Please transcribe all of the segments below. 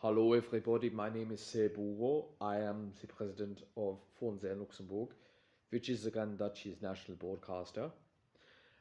Hello everybody, my name is Bougueaux. I am the president of Fonse in Luxembourg, which is the Grand Duchy's national broadcaster.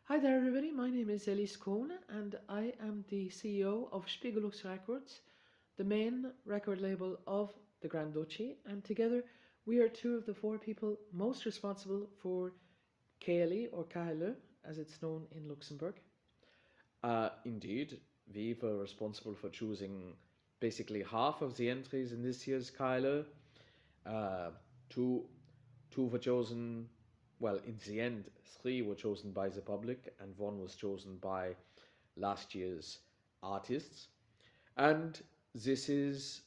Hi there, everybody. My name is Élise Kohn, and I am the CEO of Spiegelux Records, the main record label of the Grand Duchy. And together, we are two of the four people most responsible for KLE or KLE, as it's known in Luxembourg. Indeed, we were responsible for choosing basically half of the entries in this year's KLE. Uh, two, two were chosen, well, in the end, three were chosen by the public, and one was chosen by last year's artists. And this is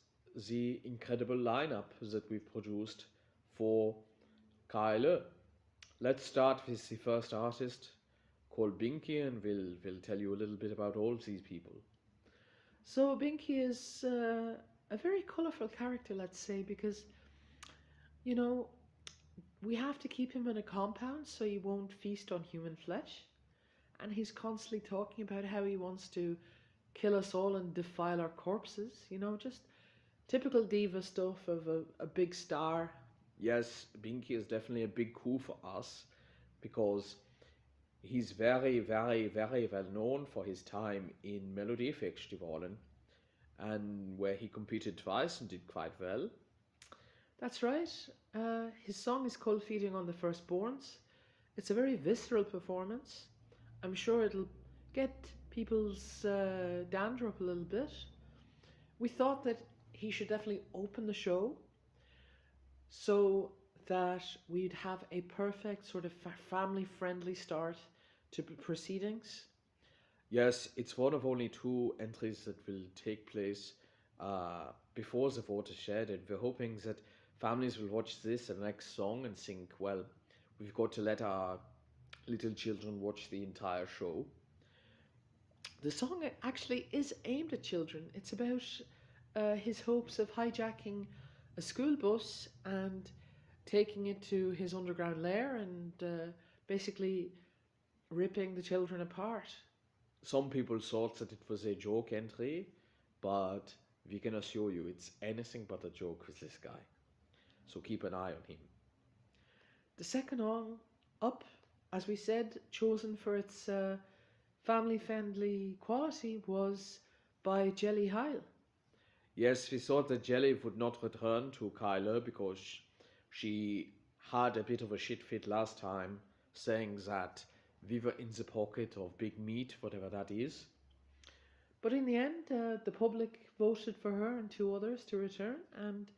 the incredible lineup that we've produced for KLE. Let's start with the first artist called Binky, and we'll tell you a little bit about all these people. So Binky is a very colourful character, let's say, because, you know, we have to keep him in a compound so he won't feast on human flesh. And he's constantly talking about how he wants to kill us all and defile our corpses, just typical diva stuff of a big star. Yes, Binky is definitely a big coup for us because he's very, very, very well known for his time in Melodiefestivalen, and where he competed twice and did quite well. That's right. His song is called Feeding on the Firstborns. It's a very visceral performance. I'm sure it'll get people's dander up a little bit. We thought that he should definitely open the show so that we'd have a perfect sort of family-friendly start to proceedings. Yes, it's one of only two entries that will take place before the watershed, and we're hoping that families will watch this and the next song and think, well, we've got to let our little children watch the entire show. The song actually is aimed at children. It's about his hopes of hijacking a school bus and taking it to his underground lair and basically ripping the children apart. Some people thought that it was a joke entry, but we can assure you it's anything but a joke with this guy. So keep an eye on him. The second song up, as we said, chosen for its family-friendly quality, was by Jelly Heil. Yes, we thought that Jelly would not return to KLE because she had a bit of a shit fit last time, saying that we were in the pocket of big meat, whatever that is. But in the end, the public voted for her and two others to return, and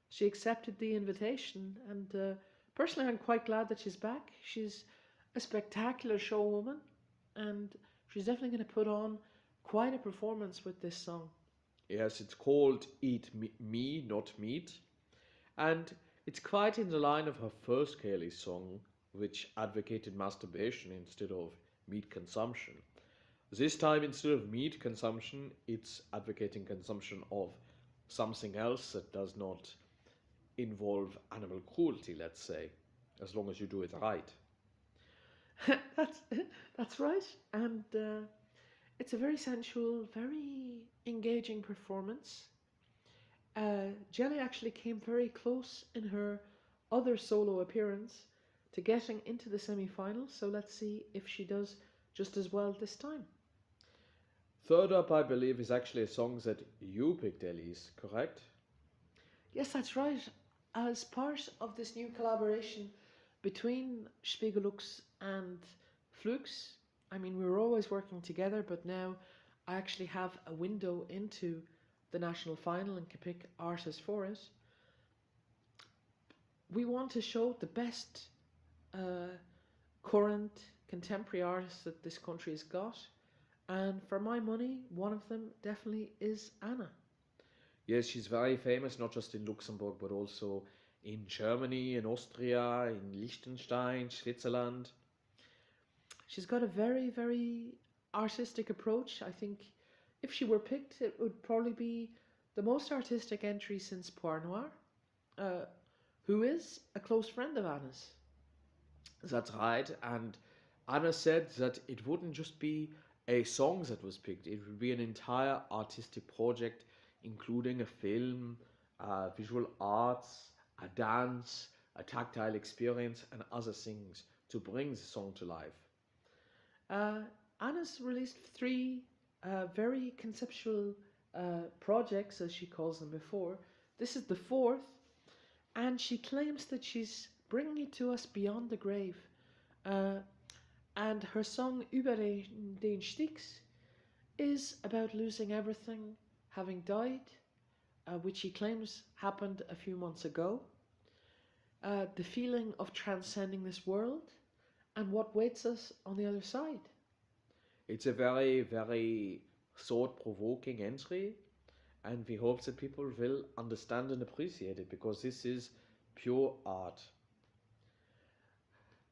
she accepted the invitation. And personally, I'm quite glad that she's back. She's a spectacular showwoman, and she's definitely going to put on quite a performance with this song. Yes, it's called Eat Me, Not Meat. And it's quite in the line of her first KLE song, which advocated masturbation instead of meat consumption. This time, instead of meat consumption, it's advocating consumption of something else that does not involve animal cruelty, let's say, as long as you do it right. That's right. And it's a very sensual, very engaging performance. Jelly actually came very close in her other solo appearance to getting into the semi-finals, so let's see if she does just as well this time. Third up, I believe, is actually a song that you picked, Élise, correct? Yes, that's right. As part of this new collaboration between Spiegelux and Flux, I mean, we were always working together, but now I actually have a window into the national final and can pick artists for it. We want to show the best current contemporary artists that this country has got, and for my money, one of them definitely is Anna. Yes, she's very famous, not just in Luxembourg, but also in Germany, in Austria, in Liechtenstein, Switzerland. She's got a very, very artistic approach. I think if she were picked, it would probably be the most artistic entry since Poire Noire, who is a close friend of Anna's. That's right, and Anna said that it wouldn't just be a song that was picked, it would be an entire artistic project including a film, visual arts, a dance, a tactile experience, and other things to bring the song to life. Uh, Anna's released three very conceptual projects, as she calls them before. This is the fourth, and she claims that she's bringing it to us beyond the grave. Uh, and her song Über den Styx is about losing everything, having died, which she claims happened a few months ago. The feeling of transcending this world and what waits us on the other side. It's a very, very thought provoking entry, and we hope that people will understand and appreciate it because this is pure art.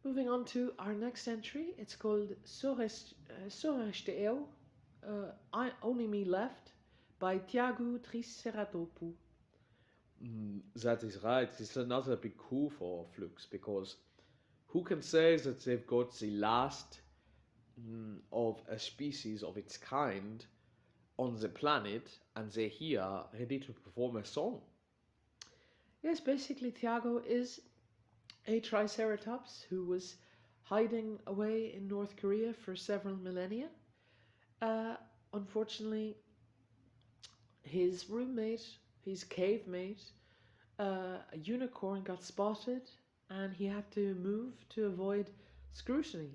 Moving on to our next entry, it's called Soreste Eu, Only Me Left, by Tiago Triceratopu. That is right. It's another big coup for Flux because who can say that they've got the last of a species of its kind on the planet and they're here ready to perform a song? Yes, basically, Tiago is a triceratops who was hiding away in North Korea for several millennia. Unfortunately, his roommate, his cave mate, a unicorn, got spotted and he had to move to avoid scrutiny.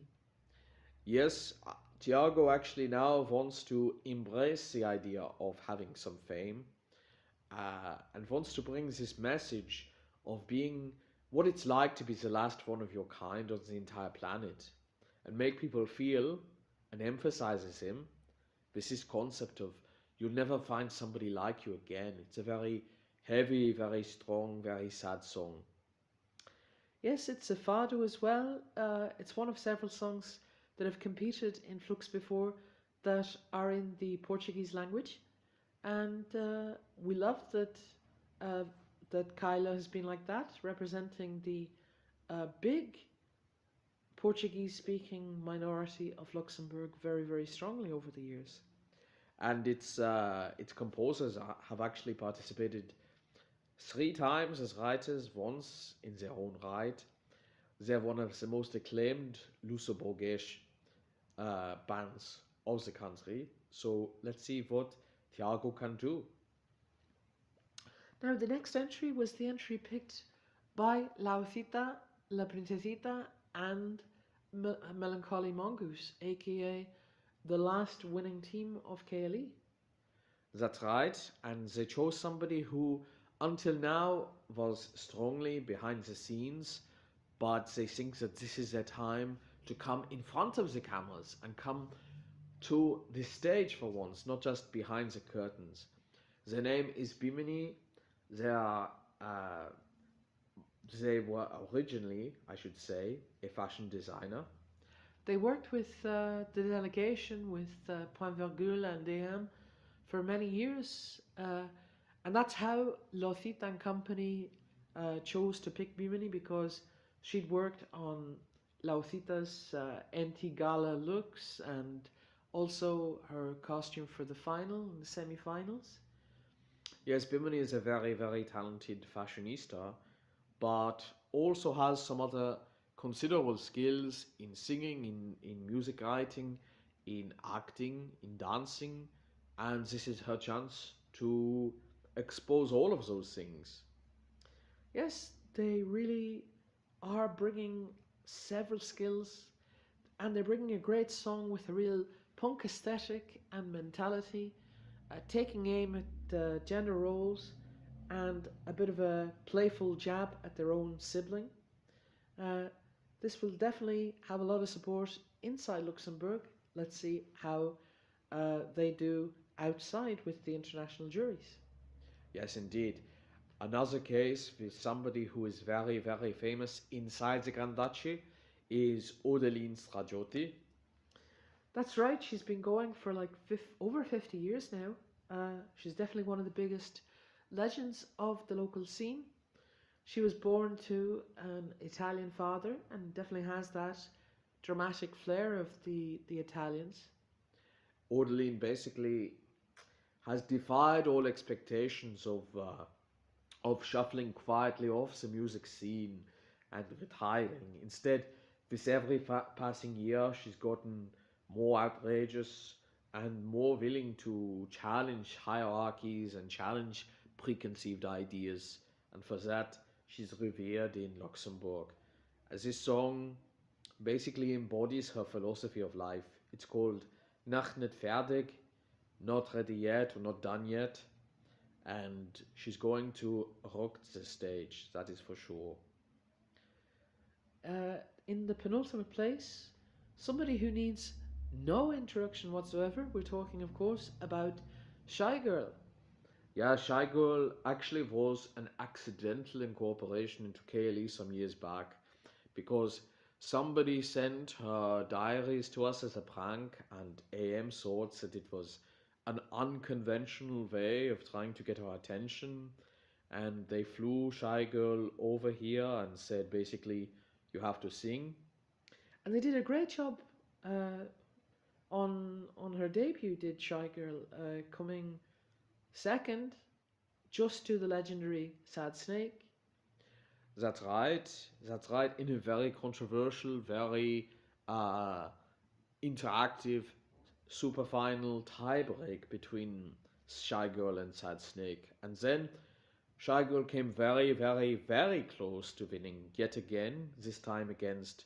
Yes, Tiago actually now wants to embrace the idea of having some fame and wants to bring this message of being what it's like to be the last one of your kind on the entire planet and make people feel and emphasizes him with this concept of you'll never find somebody like you again. It's a very heavy, very strong, very sad song. Yes, it's a fado as well. It's one of several songs that have competed in Flux before that are in the Portuguese language. And we love that that Kyla has been like that, representing the big Portuguese-speaking minority of Luxembourg very, very strongly over the years. And its composers have actually participated 3 times as writers, once in their own right. They're one of the most acclaimed Lusoburgish bands of the country. So let's see what Tiago can do. Now, the next entry was the entry picked by Lausita, La Princesita, and Melancholy Mongoose, aka the last winning team of KLE. That's right, and they chose somebody who until now was strongly behind the scenes, but they think that this is their time to come in front of the cameras and come to the stage for once, not just behind the curtains. Their name is Bimini. They were originally, I should say, a fashion designer. They worked with the delegation, with Point Virgule and DM for many years, and that's how Lothita and Company chose to pick Bimini, because she'd worked on Lausita's anti-gala looks and also her costume for the final and the semi-finals. Yes, Bimini is a very, very talented fashionista, but also has some other considerable skills in singing, in music writing, in acting, in dancing, and this is her chance to expose all of those things. Yes, they really are bringing several skills, and they're bringing a great song with a real punk aesthetic and mentality, taking aim at gender roles and a bit of a playful jab at their own sibling. This will definitely have a lot of support inside Luxembourg. Let's see how they do outside with the international juries. Yes, indeed. Another case with somebody who is very, very famous inside the Grand Duchy is Odeline Stradioti. That's right, she's been going for like over 50 years now. She's definitely one of the biggest legends of the local scene. She was born to an Italian father and definitely has that dramatic flair of the Italians. Odeline basically has defied all expectations of shuffling quietly off the music scene and retiring. Instead, with every passing year, she's gotten more outrageous and more willing to challenge hierarchies and challenge preconceived ideas. And for that, she's revered in Luxembourg. As this song basically embodies her philosophy of life. It's called Noch nicht fertig, not ready yet or not done yet. And she's going to rock the stage, that is for sure. In the penultimate place, somebody who needs no introduction whatsoever. We're talking, of course, about Shy Girl. Yeah, Shy Girl actually was an accidental incorporation into KLE some years back because somebody sent her diaries to us as a prank, and AM thought that it was an unconventional way of trying to get her attention. And they flew Shy Girl over here and said basically, you have to sing. And they did a great job on her debut, did Shy Girl, coming second just to the legendary Sad Snake. That's right. That's right. In a very controversial, very interactive super final tiebreak between Shy Girl and Sad Snake. And then Shy Girl came very, very, very close to winning yet again, this time against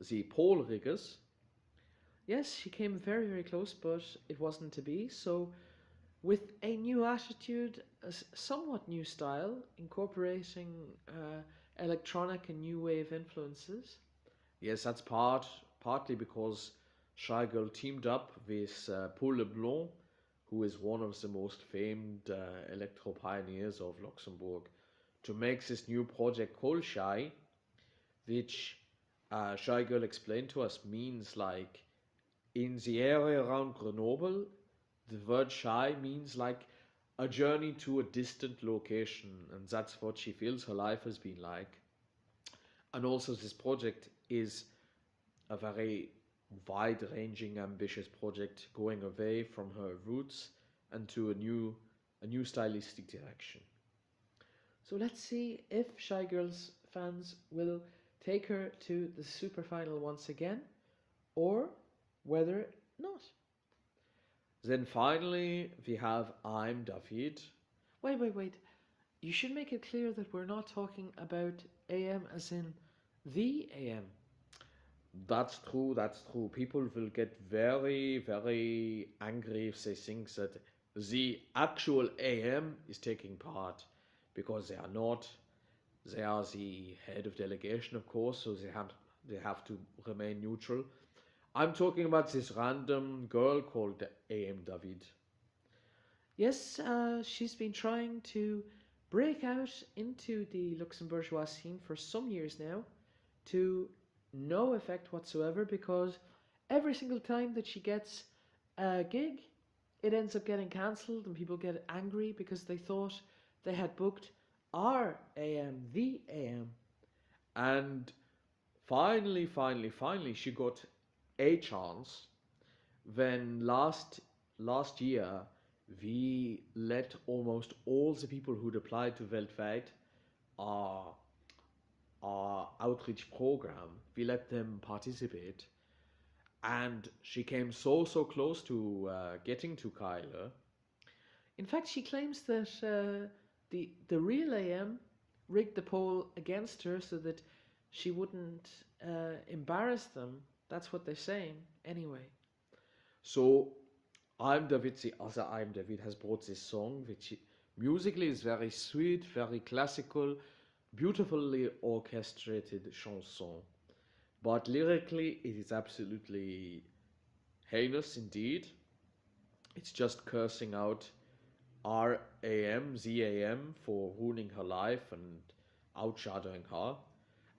the Paul Riggers. Yes, she came very, very close, but it wasn't to be. So, with a new attitude, a somewhat new style, incorporating electronic and new wave influences. Yes, that's partly because Shy Girl teamed up with Paul Leblanc, who is one of the most famed electro pioneers of Luxembourg, to make this new project called Shy, which Shy Girl explained to us means like in the area around Grenoble, the word shy means like a journey to a distant location, and that's what she feels her life has been like. And also, this project is a very wide ranging, ambitious project going away from her roots and to a new stylistic direction. So let's see if Shy Girl's fans will take her to the super final once again, or whether not. Then finally, we have I'm David. Wait. You should make it clear that we're not talking about AM as in the AM. That's true. People will get very, very angry if they think that the actual AM is taking part, because they are not. They are the head of delegation, of course, so they have to remain neutral. I'm talking about this random girl called AM David. Yes, she's been trying to break out into the Luxembourgeois scene for some years now, to no effect whatsoever, because every single time that she gets a gig, it ends up getting cancelled and people get angry because they thought they had booked our AM, the AM. And finally, she got a chance when last year we let almost all the people who'd applied to Weltweit, our outreach program, we let them participate, and she came so close to getting to KLE. In fact, she claims that the real AM rigged the poll against her so that she wouldn't embarrass them. That's what they're saying, anyway. So, I'm David, the other I'm David, has brought this song, which musically is very sweet, very classical, beautifully orchestrated chanson. But lyrically, it is absolutely heinous indeed. It's just cursing out our AM, the AM, for ruining her life and outshadowing her.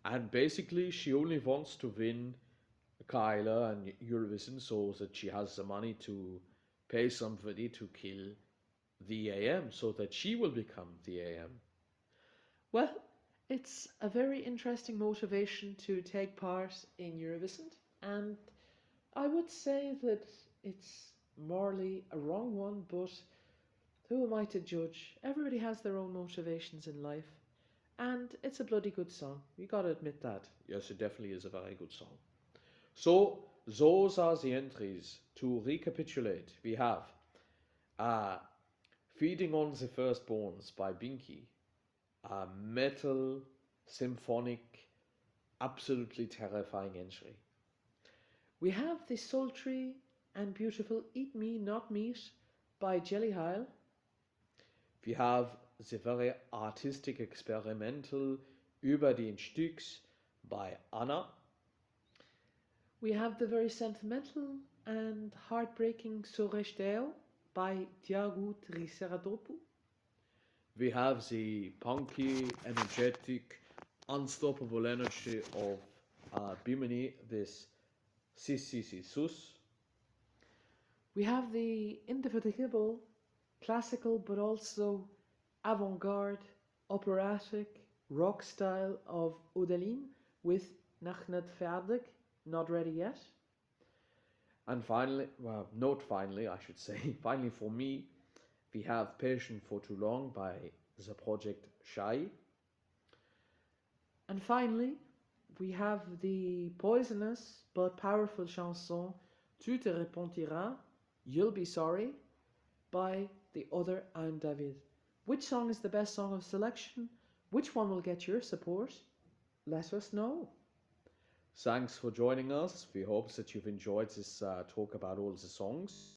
And basically, she only wants to win KLE and Eurovision so that she has the money to pay somebody to kill the AM so that she will become the AM. Well, it's a very interesting motivation to take part in Eurovision, and I would say that it's morally a wrong one, but Who am I to judge? Everybody has their own motivations in life. And it's a bloody good song. You gotta admit that. Yes, it definitely is a very good song. So, those are the entries. To recapitulate, we have uh, Feeding on the Firstborns by Binky, a metal, symphonic, absolutely terrifying entry. We have the sultry and beautiful Eat Me Not Meat by Jelly Heil. We have the very artistic experimental Über den Styx by Anna. We have the very sentimental and heartbreaking Soresteo by Tiago Triceratopu. We have the punky, energetic, unstoppable energy of Bimini, this Sissi Sus. We have the indefatigable, classical but also avant-garde, operatic, rock style of Odeline with Noch nicht fertig, not ready yet. And finally, well, not finally, I should say, finally for me, we have Patient for Too Long by the project Shy. And finally, we have the poisonous but powerful chanson Tu te repentiras, You'll Be Sorry by the other I'm David. Which song is the best song of selection? Which one will get your support? Let us know. Thanks for joining us. We hope that you've enjoyed this talk about all the songs.